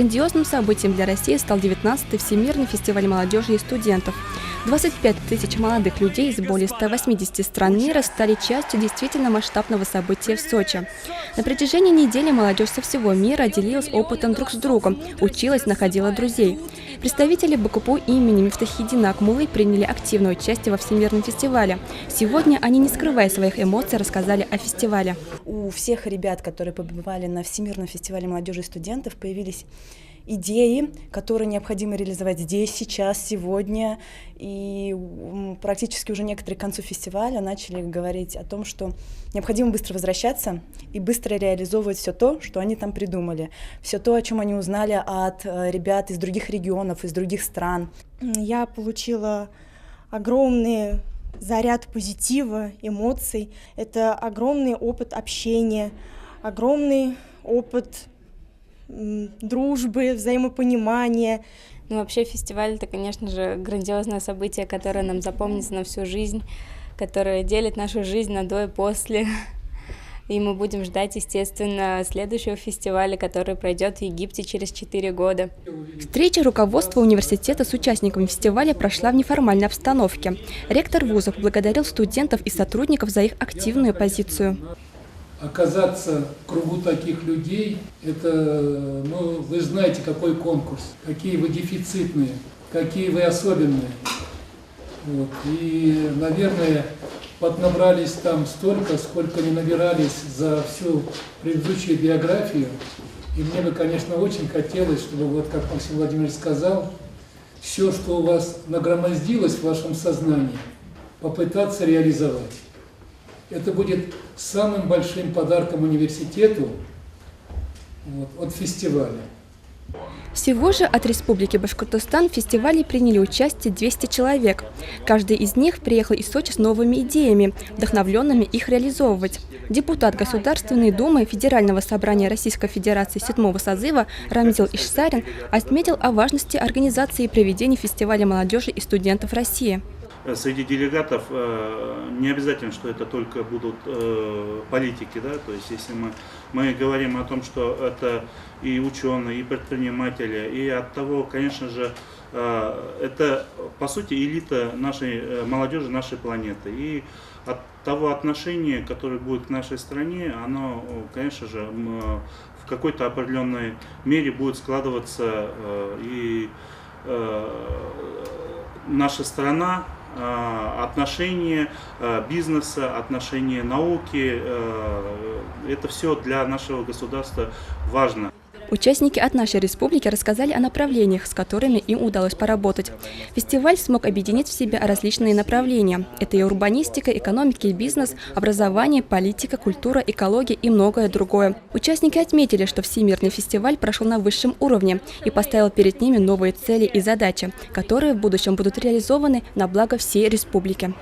Грандиозным событием для России стал 19-й Всемирный фестиваль молодежи и студентов. 25 тысяч молодых людей из более 180 стран мира стали частью действительно масштабного события в Сочи. На протяжении недели молодежь со всего мира делилась опытом друг с другом, училась, находила друзей. Представители БКПУ имени Мифтахиддина Акмуллы приняли активное участие во Всемирном фестивале. Сегодня они, не скрывая своих эмоций, рассказали о фестивале. У всех ребят, которые побывали на Всемирном фестивале молодежи и студентов, появились идеи, которые необходимо реализовать здесь, сейчас, сегодня. И практически уже некоторые к концу фестиваля начали говорить о том, что необходимо быстро возвращаться и быстро реализовывать все то, что они там придумали. Все то, о чем они узнали от ребят из других регионов, из других стран. Я получила огромный заряд позитива, эмоций. Это огромный опыт общения, огромный опыт дружбы, взаимопонимания. Ну, вообще фестиваль — это, конечно же, грандиозное событие, которое нам запомнится на всю жизнь, которое делит нашу жизнь на до и после. И мы будем ждать, естественно, следующего фестиваля, который пройдет в Египте через 4 года. Встреча руководства университета с участниками фестиваля прошла в неформальной обстановке. Ректор вуза поблагодарил студентов и сотрудников за их активную позицию. Оказаться в кругу таких людей, это, вы знаете, какой конкурс, какие вы дефицитные, какие вы особенные. Вот. И, наверное, поднабрались там столько, сколько не набирались за всю предыдущую биографию. И мне бы, конечно, очень хотелось, чтобы, вот как Максим Владимирович сказал, все, что у вас нагромоздилось в вашем сознании, попытаться реализовать. Это будет самым большим подарком университету от фестиваля. Всего же от Республики Башкортостан в фестивале приняли участие 200 человек. Каждый из них приехал из Сочи с новыми идеями, вдохновленными их реализовывать. Депутат Государственной Думы Федерального собрания Российской Федерации 7-го созыва Рамзил Ишсарин отметил о важности организации и проведения фестиваля молодежи и студентов России. Среди делегатов не обязательно, что это только будут политики, да, то есть если мы говорим о том, что это и ученые, и предприниматели, и от того, конечно же, это по сути элита нашей молодежи, нашей планеты, и от того отношения, которое будет к нашей стране, оно, конечно же, в какой-то определенной мере будет складываться, и наша страна, отношения бизнеса, отношения науки, это все для нашего государства важно. Участники от нашей республики рассказали о направлениях, с которыми им удалось поработать. Фестиваль смог объединить в себе различные направления. Это и урбанистика, экономика и бизнес, образование, политика, культура, экология и многое другое. Участники отметили, что Всемирный фестиваль прошел на высшем уровне и поставил перед ними новые цели и задачи, которые в будущем будут реализованы на благо всей республики.